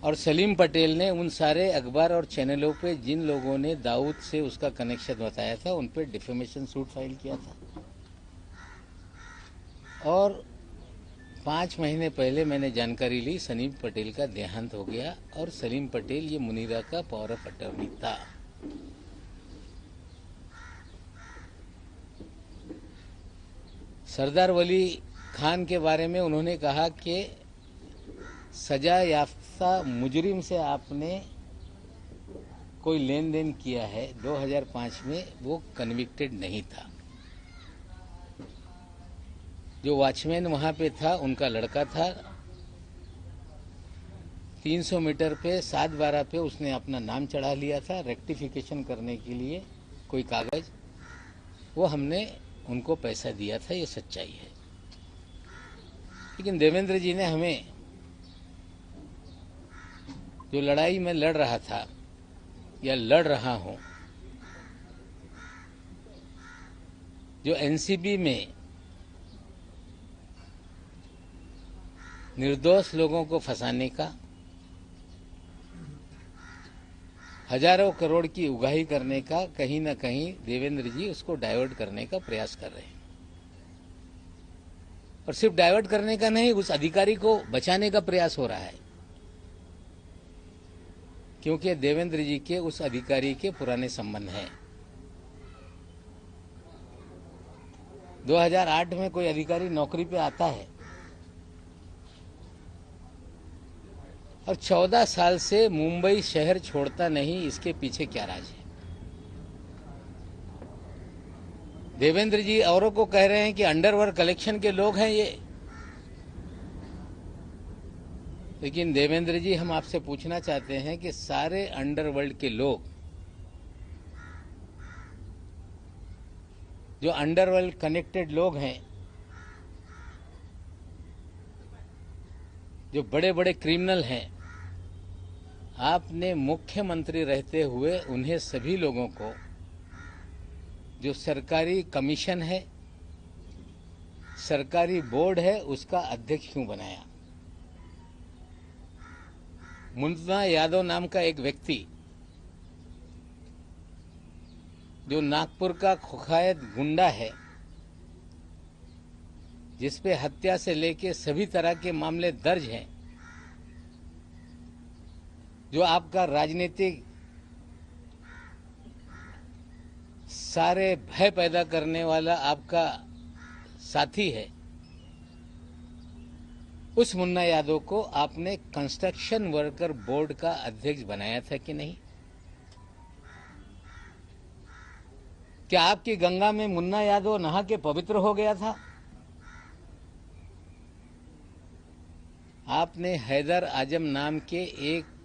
और सलीम पटेल ने उन सारे अखबार और चैनलों पे जिन लोगों ने दाऊद से उसका कनेक्शन बताया था उन पे डिफेमेशन सूट फाइल किया था। और 5 महीने पहले मैंने जानकारी ली सलीम पटेल का देहांत हो गया और सलीम पटेल ये मुनीरा का पावर ऑफ अटर्नी था। सरदार वली खान के बारे में उन्होंने कहा कि सजा याफ्ता मुजरिम से आपने कोई लेन देन किया है। 2005 में वो कन्विक्टेड नहीं था। जो वॉचमैन वहां पे था उनका लड़का था। 300 मीटर पे 7/12 पे उसने अपना नाम चढ़ा लिया था रेक्टिफिकेशन करने के लिए कोई कागज। वो हमने उनको पैसा दिया था, ये सच्चाई है। लेकिन देवेंद्र जी ने हमें जो लड़ाई में लड़ रहा था या लड़ रहा हूं, जो एनसीबी में निर्दोष लोगों को फंसाने का, हजारों करोड़ की उगाही करने का, कहीं ना कहीं देवेंद्र जी उसको डाइवर्ट करने का प्रयास कर रहे हैं। और सिर्फ डाइवर्ट करने का नहीं, उस अधिकारी को बचाने का प्रयास हो रहा है, क्योंकि देवेंद्र जी के उस अधिकारी के पुराने संबंध हैं। 2008 में कोई अधिकारी नौकरी पे आता है और 14 साल से मुंबई शहर छोड़ता नहीं, इसके पीछे क्या राज है? देवेंद्र जी औरों को कह रहे हैं कि अंडरवर्ल्ड कलेक्शन के लोग हैं ये, लेकिन देवेंद्र जी हम आपसे पूछना चाहते हैं कि सारे अंडरवर्ल्ड के लोग, जो अंडरवर्ल्ड कनेक्टेड लोग हैं, जो बड़े बड़े क्रिमिनल हैं, आपने मुख्यमंत्री रहते हुए उन्हें सभी लोगों को जो सरकारी कमीशन है, सरकारी बोर्ड है, उसका अध्यक्ष क्यों बनाया? मुन्ना यादव नाम का एक व्यक्ति जो नागपुर का कुख्यात गुंडा है, जिसपे हत्या से लेके सभी तरह के मामले दर्ज हैं, जो आपका राजनीतिक सारे भय पैदा करने वाला आपका साथी है, उस मुन्ना यादव को आपने कंस्ट्रक्शन वर्कर बोर्ड का अध्यक्ष बनाया था कि नहीं? क्या आपकी गंगा में मुन्ना यादव नहा के पवित्र हो गया था? आपने हैदर आजम नाम के एक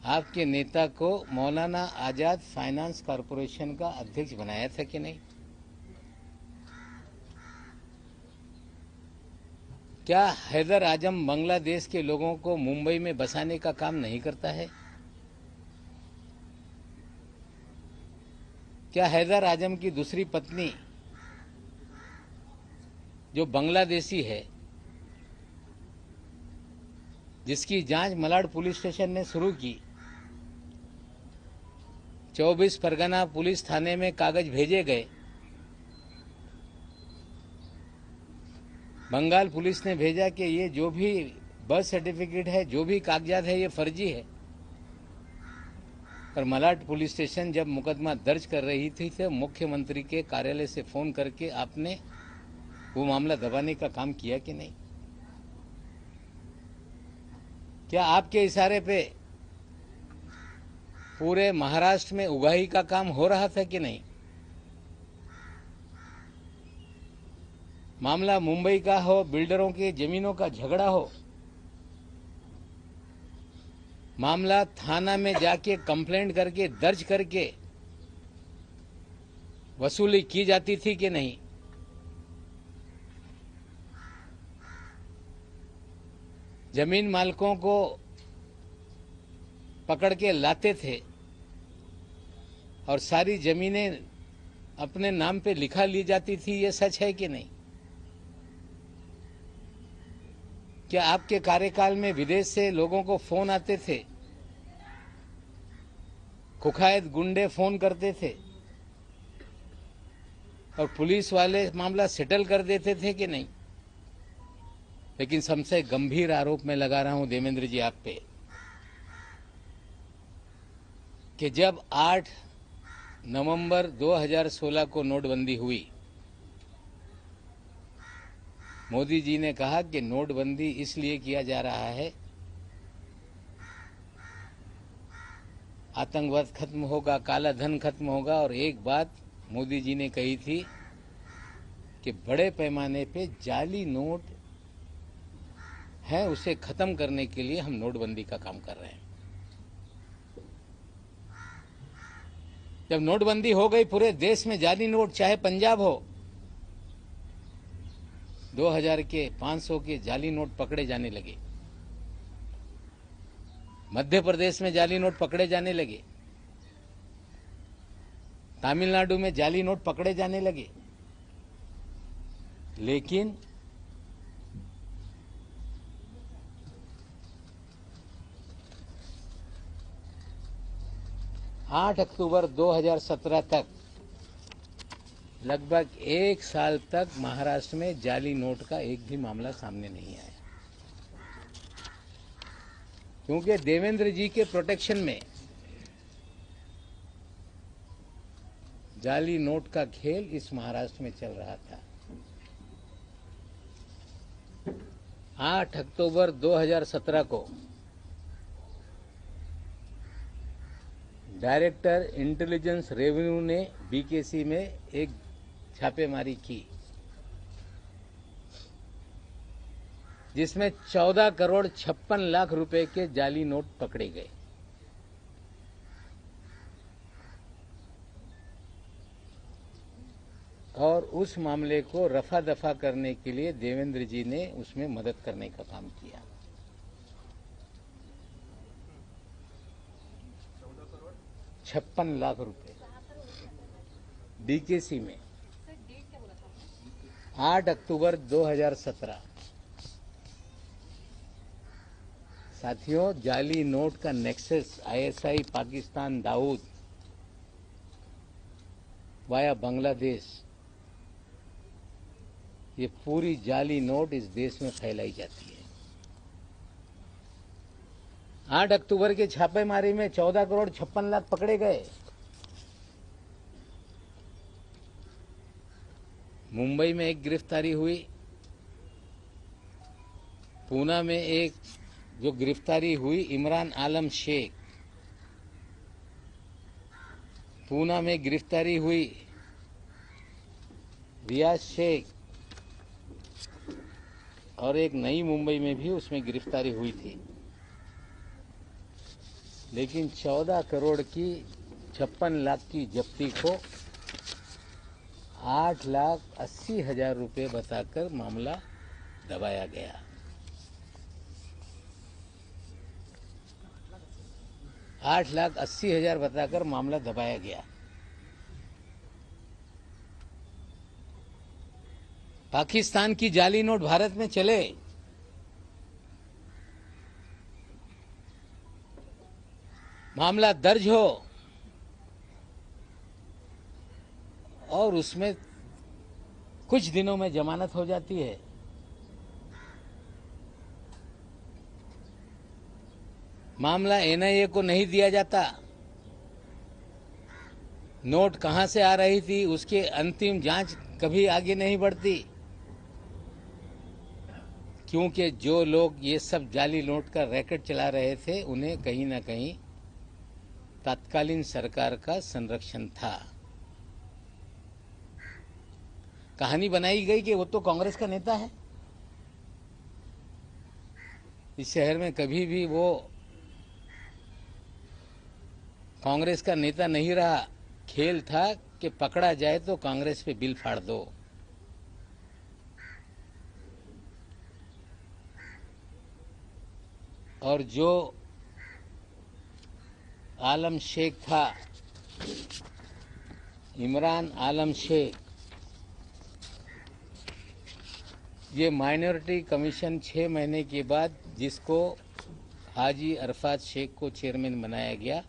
आपके नेता को मौलाना आजाद फाइनेंस कॉरपोरेशन का अध्यक्ष बनाया था कि नहीं? क्या हैदर आजम बांग्लादेश के लोगों को मुंबई में बसाने का काम नहीं करता है? क्या हैदर आजम की दूसरी पत्नी जो बांग्लादेशी है, जिसकी जांच मलाड पुलिस स्टेशन ने शुरू की, 24 परगना पुलिस थाने में कागज भेजे गए, बंगाल पुलिस ने भेजा कि ये जो भी बर्थ सर्टिफिकेट है, जो भी कागजात है, ये फर्जी है। पर मलाड पुलिस स्टेशन जब मुकदमा दर्ज कर रही थी तो मुख्यमंत्री के कार्यालय से फोन करके आपने वो मामला दबाने का काम किया कि नहीं? क्या आपके इशारे पे पूरे महाराष्ट्र में उगाही का काम हो रहा था कि नहीं? मामला मुंबई का हो, बिल्डरों के जमीनों का झगड़ा हो, मामला थाना में जाके कंप्लेंट करके दर्ज करके वसूली की जाती थी कि नहीं? जमीन मालिकों को पकड़ के लाते थे और सारी जमीनें अपने नाम पे लिखा ली जाती थी, ये सच है कि नहीं? क्या आपके कार्यकाल में विदेश से लोगों को फोन आते थे? कुख्यात गुंडे फोन करते थे और पुलिस वाले मामला सेटल कर देते थे कि नहीं? लेकिन सबसे गंभीर आरोप मैं लगा रहा हूं देवेंद्र जी आप पे कि जब 8 नवंबर 2016 को नोटबंदी हुई, मोदी जी ने कहा कि नोटबंदी इसलिए किया जा रहा है, आतंकवाद खत्म होगा, काला धन खत्म होगा। और एक बात मोदी जी ने कही थी कि बड़े पैमाने पे जाली नोट है, उसे खत्म करने के लिए हम नोटबंदी का काम कर रहे हैं। जब नोटबंदी हो गई, पूरे देश में जाली नोट, चाहे पंजाब हो, 2000 के 500 के जाली नोट पकड़े जाने लगे। मध्य प्रदेश में जाली नोट पकड़े जाने लगे, तमिलनाडु में जाली नोट पकड़े जाने लगे। लेकिन आठ अक्टूबर 2017 तक, लगभग 1 साल तक महाराष्ट्र में जाली नोट का एक भी मामला सामने नहीं आया, क्योंकि देवेंद्र जी के प्रोटेक्शन में जाली नोट का खेल इस महाराष्ट्र में चल रहा था। 8 अक्टूबर 2017 को डायरेक्टर इंटेलिजेंस रेवेन्यू ने बीकेसी में एक छापेमारी की, जिसमें 14 करोड़ 56 लाख रुपए के जाली नोट पकड़े गए। और उस मामले को रफा दफा करने के लिए देवेंद्र जी ने उसमें मदद करने का काम किया। 56 लाख रुपए बीकेसी में, 8 अक्टूबर 2017। साथियों, जाली नोट का nexus ISI Pakistan Dawood via Bangladesh, ये पूरी जाली नोट इस देश में फैलाई जाती है। 8 अक्टूबर के छापेमारी में 14 करोड़ 56 लाख पकड़े गए। मुंबई में एक गिरफ्तारी हुई, पूना में एक जो गिरफ्तारी हुई इमरान आलम शेख, पूना में गिरफ्तारी हुई रियाज शेख, और एक नई मुंबई में भी उसमें गिरफ्तारी हुई थी। लेकिन 14 करोड़ की 56 लाख की जब्ती को 8,80,000 रुपये बताकर मामला दबाया गया। 8,80,000 बताकर मामला दबाया गया। पाकिस्तान की जाली नोट भारत में चले, मामला दर्ज हो और उसमें कुछ दिनों में जमानत हो जाती है। मामला एनआईए को नहीं दिया जाता। नोट कहां से आ रही थी उसकी अंतिम जांच कभी आगे नहीं बढ़ती, क्योंकि जो लोग ये सब जाली नोट का रैकेट चला रहे थे उन्हें कहीं ना कहीं तत्कालीन सरकार का संरक्षण था। कहानी बनाई गई कि वो तो कांग्रेस का नेता है। इस शहर में कभी भी वो कांग्रेस का नेता नहीं रहा। खेल था कि पकड़ा जाए तो कांग्रेस पे बिल फाड़ दो। और जो आलम शेख था, इमरान आलम शेख, ये माइनॉरिटी कमीशन 6 महीने के बाद जिसको हाजी अरफात शेख को चेयरमैन बनाया गया,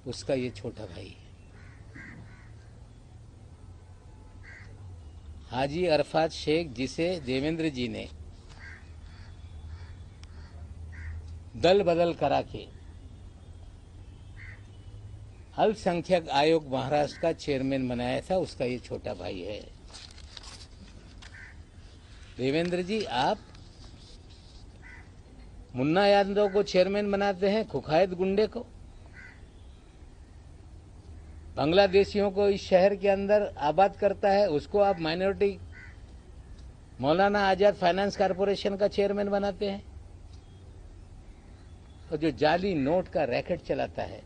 उसका ये छोटा भाई है। हाजी अरफात शेख, जिसे देवेंद्र जी ने दल बदल करा के अल्पसंख्यक आयोग महाराष्ट्र का चेयरमैन बनाया था, उसका ये छोटा भाई है। देवेंद्र जी, आप मुन्ना यादव को चेयरमैन बनाते हैं, कुख्यात गुंडे को, बांग्लादेशियों को इस शहर के अंदर आबाद करता है, उसको आप minority Maulana Azad finance corporation का चेयरमैन बनाते हैं। और जो जाली नोट का रैकेट चलाता है,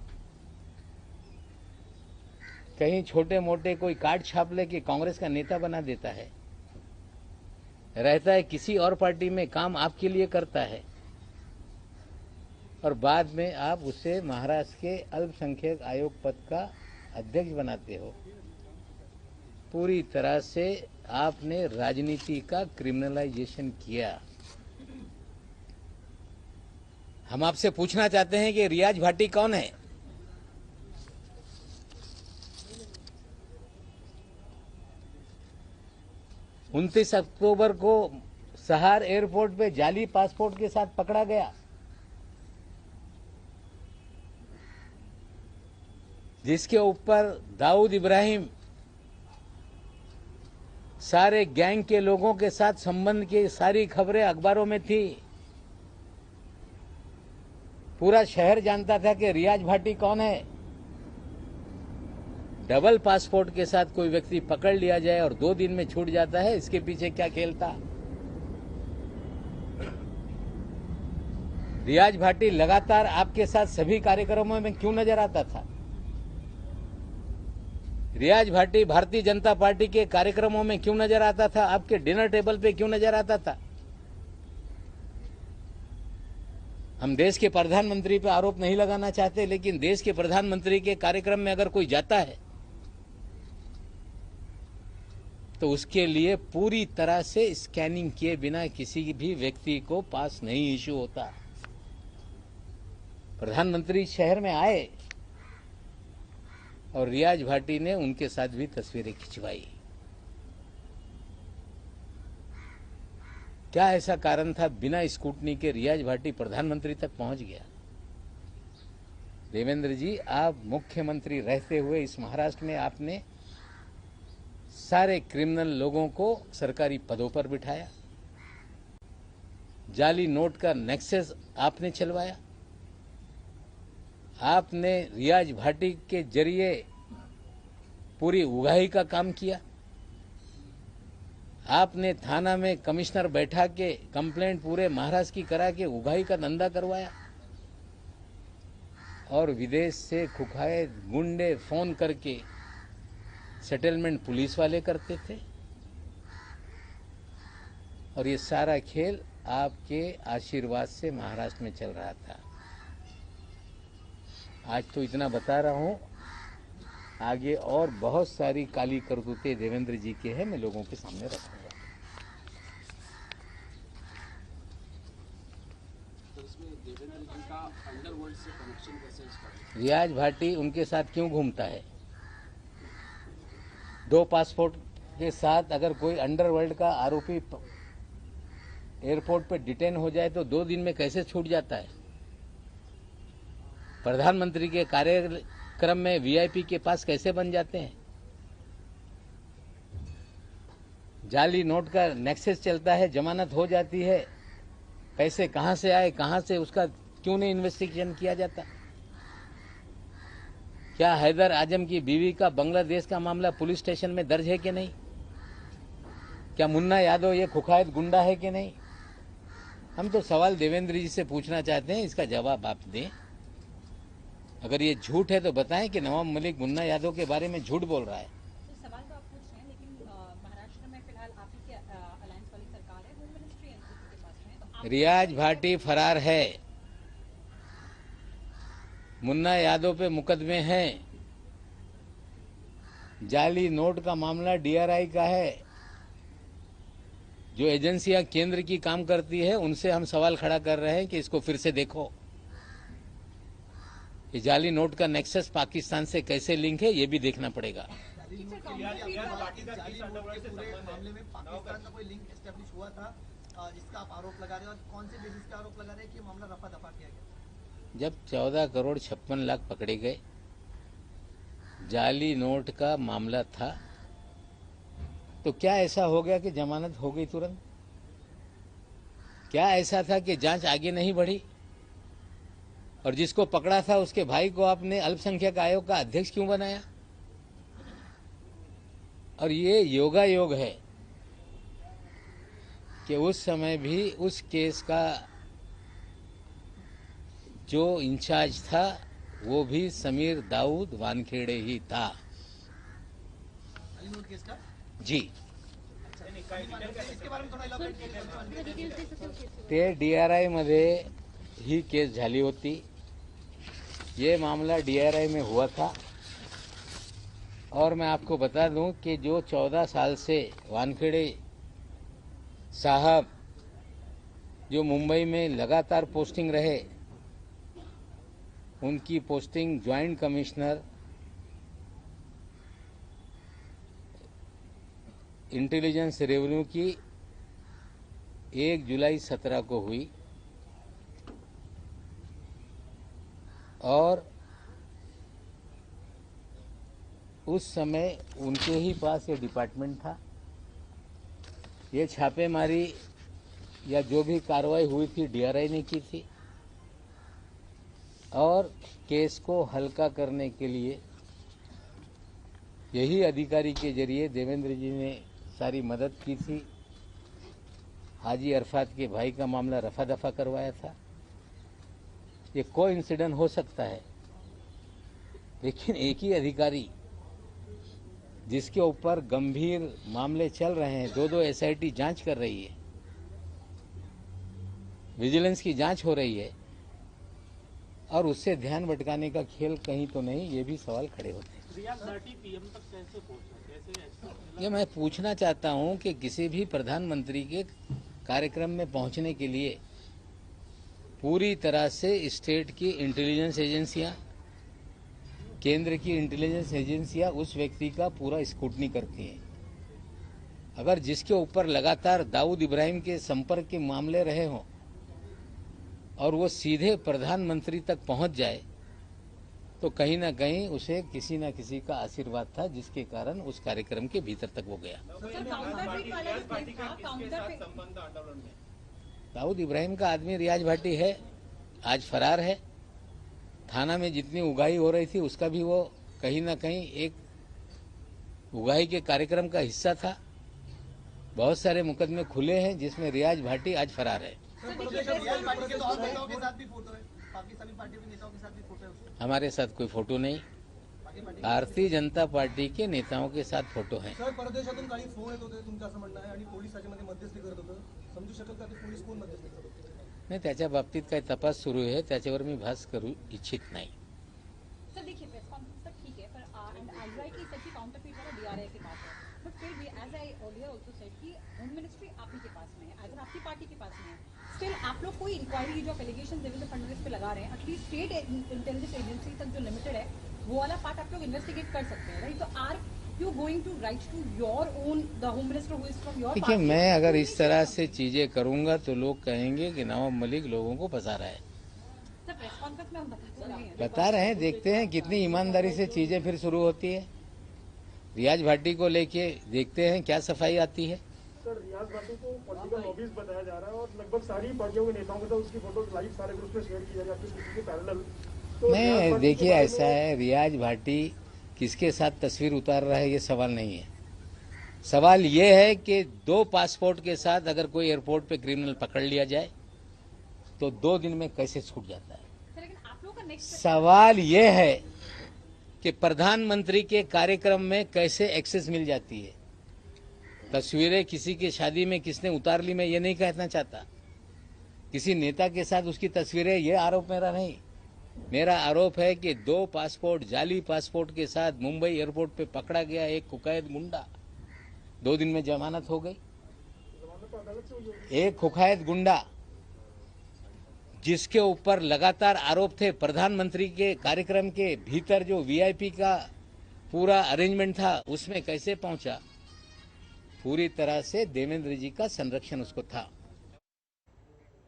कहीं छोटे मोटे कोई कार्ड छाप लेके कांग्रेस का नेता बना देता है, रहता है किसी और पार्टी में, काम आपके लिए करता है, और बाद में आप उसे महाराष्ट्र के अल्पसंख्यक आयोग पद का अध्यक्ष बनाते हो। पूरी तरह से आपने राजनीति का क्रिमिनलाइजेशन किया। हम आपसे पूछना चाहते हैं कि रियाज भाटी कौन है? उनतीस अक्टूबर को सहार एयरपोर्ट पे जाली पासपोर्ट के साथ पकड़ा गया, जिसके ऊपर दाऊद इब्राहिम सारे गैंग के लोगों के साथ संबंध की सारी खबरें अखबारों में थी। पूरा शहर जानता था कि रियाज भाटी कौन है। डबल पासपोर्ट के साथ कोई व्यक्ति पकड़ लिया जाए और 2 दिन में छूट जाता है, इसके पीछे क्या खेल था? रियाज भाटी लगातार आपके साथ सभी कार्यक्रमों में क्यों नजर आता था? रियाज भाटी भारतीय जनता पार्टी के कार्यक्रमों में क्यों नजर आता था? आपके डिनर टेबल पे क्यों नजर आता था? हम देश के प्रधानमंत्री पे आरोप नहीं लगाना चाहते, लेकिन देश के प्रधानमंत्री के कार्यक्रम में अगर कोई जाता है तो उसके लिए पूरी तरह से स्कैनिंग किए बिना किसी भी व्यक्ति को पास नहीं इश्यू होता। प्रधानमंत्री शहर में आए और रियाज भाटी ने उनके साथ भी तस्वीरें खिंचवाई। क्या ऐसा कारण था बिना स्कूटनी के रियाज भाटी प्रधानमंत्री तक पहुंच गया? देवेंद्र जी, आप मुख्यमंत्री रहते हुए इस महाराष्ट्र में आपने सारे क्रिमिनल लोगों को सरकारी पदों पर बिठाया, जाली नोट का नेक्सस आपने चलवाया, आपने रियाज भाटी के जरिए पूरी उगाही का काम किया, आपने थाना में कमिश्नर बैठा के कंप्लेंट पूरे महाराष्ट्र की करा के उगाही का धंधा करवाया, और विदेश से कुख्यात गुंडे फोन करके सेटलमेंट पुलिस वाले करते थे। और ये सारा खेल आपके आशीर्वाद से महाराष्ट्र में चल रहा था। आज तो इतना बता रहा हूं, आगे और बहुत सारी काली करतूतें देवेंद्र जी के हैं, मैं लोगों के सामने रखूंगा। तो इसमें देवेंद्र जी का अंडरवर्ल्ड से कनेक्शन कैसे है? रियाज भाटी उनके साथ क्यों घूमता है? 2 पासपोर्ट के साथ अगर कोई अंडरवर्ल्ड का आरोपी एयरपोर्ट पे डिटेन हो जाए तो 2 दिन में कैसे छूट जाता है? प्रधानमंत्री के कार्यक्रम में वीआईपी के पास कैसे बन जाते हैं? जाली नोट का नेक्सस चलता है, जमानत हो जाती है, पैसे कहां से आए, कहां से, उसका क्यों नहीं इन्वेस्टिगेशन किया जाता? क्या हैदर आजम की बीवी का बांग्लादेश का मामला पुलिस स्टेशन में दर्ज है कि नहीं? क्या मुन्ना यादव ये कुख्यात गुंडा है कि नहीं? हम तो सवाल देवेंद्र जी से पूछना चाहते हैं, इसका जवाब आप दें। अगर ये झूठ है तो बताएं कि नवाब मलिक मुन्ना यादव के बारे में झूठ बोल रहा है। तो सवाल तो आप पूछ रहे हैं, लेकिन महाराष्ट्र में फिलहाल आप ही की अलायंस वाली सरकार है, होम मिनिस्ट्री एनसीपी के पास है, तो रियाज भाटी फरार है, मुन्ना यादव पे मुकदमे हैं, जाली नोट का मामला डीआरआई का है, जो एजेंसियां केंद्र की काम करती है उनसे हम सवाल खड़ा कर रहे हैं कि इसको फिर से देखो। ये जाली नोट का नेक्सस पाकिस्तान से कैसे लिंक है ये भी देखना पड़ेगा। ठीक सर, काउंटरफीट मामले में पाकिस्तान का कोई लिंक एस्टेब्लिश हुआ था जिसका आप आरोप लगा रहे हैं, और कौन से बेसिस पे आरोप लगा रहे हैं कि मामला रफा दफा किया गया? जब 14 करोड़ 56 लाख पकड़े गए, जाली नोट का मामला था, तो क्या ऐसा हो गया कि जमानत हो गई तुरंत? क्या ऐसा था कि जांच आगे नहीं बढ़ी? और जिसको पकड़ा था उसके भाई को आपने अल्पसंख्यक आयोग का अध्यक्ष क्यों बनाया? और ये योगायोग है कि उस समय भी उस केस का जो इंचार्ज था वो भी समीर दाऊद वानखेड़े ही था। जाली नोट केस का जी, इसके बारे में थोड़ा elaborate कीजिए। ते DRI मध्ये ही केस झाली होती। ये मामला DRI में हुआ था। और मैं आपको बता दूं कि जो 14 साल से वानखेड़े साहब जो मुंबई में लगातार पोस्टिंग रहे, उनकी posting joint commissioner intelligence revenue की 1 जुलाई 17 को हुई और उस समय उनके ही पास ये डिपार्टमेंट था। ये छापेमारी या जो भी कार्रवाई हुई थी DRI ने की थी और केस को हल्का करने के लिए यही अधिकारी के जरिए देवेंद्र जी ने सारी मदद की थी। हाजी अरफात के भाई का मामला रफा दफा करवाया था। ये कोइंसिडेंस हो सकता है, लेकिन एक ही अधिकारी जिसके ऊपर गंभीर मामले चल रहे हैं, 2-2 SIT जांच कर रही है, विजिलेंस की जांच हो रही है, और उससे ध्यान भटकाने का खेल कहीं तो नहीं, ये भी सवाल खड़े होते हैं। रियाज भाटी PM तक कैसे पहुंचा, कैसे ऐसा? ये मैं पूछना चाहता हूं कि किसी भी प्रधानमंत्री के कार्यक्रम में पहुंचने के लिए पूरी तरह से स्टेट की इंटेलिजेंस एजेंसियां, केंद्र की इंटेलिजेंस एजेंसियां उस व्यक्ति का पूरा स्क्रूटनी करती हैं। अगर जिसके ऊपर लगातार दाऊद इब्राहिम के संपर्क के मामले रहे हों और वो सीधे प्रधानमंत्री तक पहुंच जाए, तो कहीं ना कहीं उसे किसी न किसी का आशीर्वाद था, जिसके कारण उस कार्यक्रम के भीतर तक वो गया। सर, काउंटरफीट वाला जो केस था, काउंटरफीट दाऊद इब्राहिम का आदमी रियाज भाटी है, आज फरार है। थाना में जितनी उगाही हो रही थी उसका भी वो कहीं ना कहीं एक उगाही के कार्यक्रम का हिस्सा था। बहुत सारे मुकदमे खुले हैं जिसमें रियाज भाटी आज फरार है। रियाज भाटी के तो और नेताओं के साथ भी फोटो है, पाकिस्तानी पार्टी के नेताओं के साथ भी फोटो है उसके। हमारे साथ कोई फोटो नहीं, भारतीय जनता पार्टी के नेताओं के साथ फोटो है। सर, परदेशातून काही फोन येत होते तुमचं असं म्हणणं आहे आणि पोलीस त्याच्यामध्ये मध्यस्थी करत होतं. समजू शकेल का ते पोलीस कोण मध्यस्थी करत होते? नाही, त्याच्या बाबतीत काही तपास सुरू आहे, त्याच्यावर मी भास करू इच्छित नाही। सर देखिए, प्रेस कॉन्फ्रेंस तक ठीक है, पर आईआईटी सच की काउंटरफीट वाला DRI के पास है, बट फिर भी as I earlier also said कि होम मिनिस्ट्री आप ही के पास में है, अगर आपकी पार्टी के पास में है, स्टिल आप लोग कोई इंक्वायरी जो एलिगेशन देवेंद्र फडणवीस पे लगा रहे हैं, एटलीस्ट स्टेट इंटेलिजेंस एजेंसी तक जो लिमिटेड है वो वाला पार्ट आप लोग इन्वेस्टिगेट कर सकते हैं, राइट? तो are you going to write to your own the home minister who is from your देखिए, मैं अगर इस तरह से चीजें करूंगा तो लोग कहेंगे कि नवाब मलिक लोगों को फंसा रहा है। सर, प्रेस कॉन्फ्रेंस में हम बता रहे हैं, देखते हैं कितनी ईमानदारी से चीजें फिर शुरू होती है। रियाज भाटी को लेके देखते हैं क्या सफाई आती है। सर, रियाज भाटी को पॉलिटिकल लॉबीज बताया जा रहा है और लगभग सारी पार्टियों के नेताओं के साथ उसकी फोटो लाइव सारे ग्रुप में शेयर की जा रही है आपकी स्थिति के पैरेलल। तो नहीं, देखिए ऐसा है, रियाज भाटी किसके साथ तस्वीर उतार रहा है ये सवाल नहीं है। सवाल ये है कि 2 पासपोर्ट के साथ अगर कोई एयरपोर्ट पे क्रिमिनल पकड़ लिया जाए तो 2 दिन में कैसे छूट जाता है। सर, लेकिन आप लोगों का नेक्स्ट सवाल ये है कि प्रधानमंत्री के कार्यक्रम में कैसे एक्सेस मिल जाती है। तस्वीरें किसी की शादी में किसने उतार ली, मैं ये नहीं कहना चाहता। किसी नेता के साथ उसकी तस्वीरें, ये आरोप मेरा नहीं। मेरा आरोप है कि 2 पासपोर्ट, जाली पासपोर्ट के साथ मुंबई एयरपोर्ट पे पकड़ा गया एक कुकैद गुंडा, 2 दिन में जमानत हो गई। अलग से हुई होगी। एक खुखायत गुंडा जिसके ऊपर लगातार आरोप थे, प्रधानमंत्री के कार्यक्रम के भीतर जो वीआईपी का पूरा अरेंजमेंट था उसमें कैसे पहुंचा? पूरी तरह से देवेंद्र जी का संरक्षण उसको था।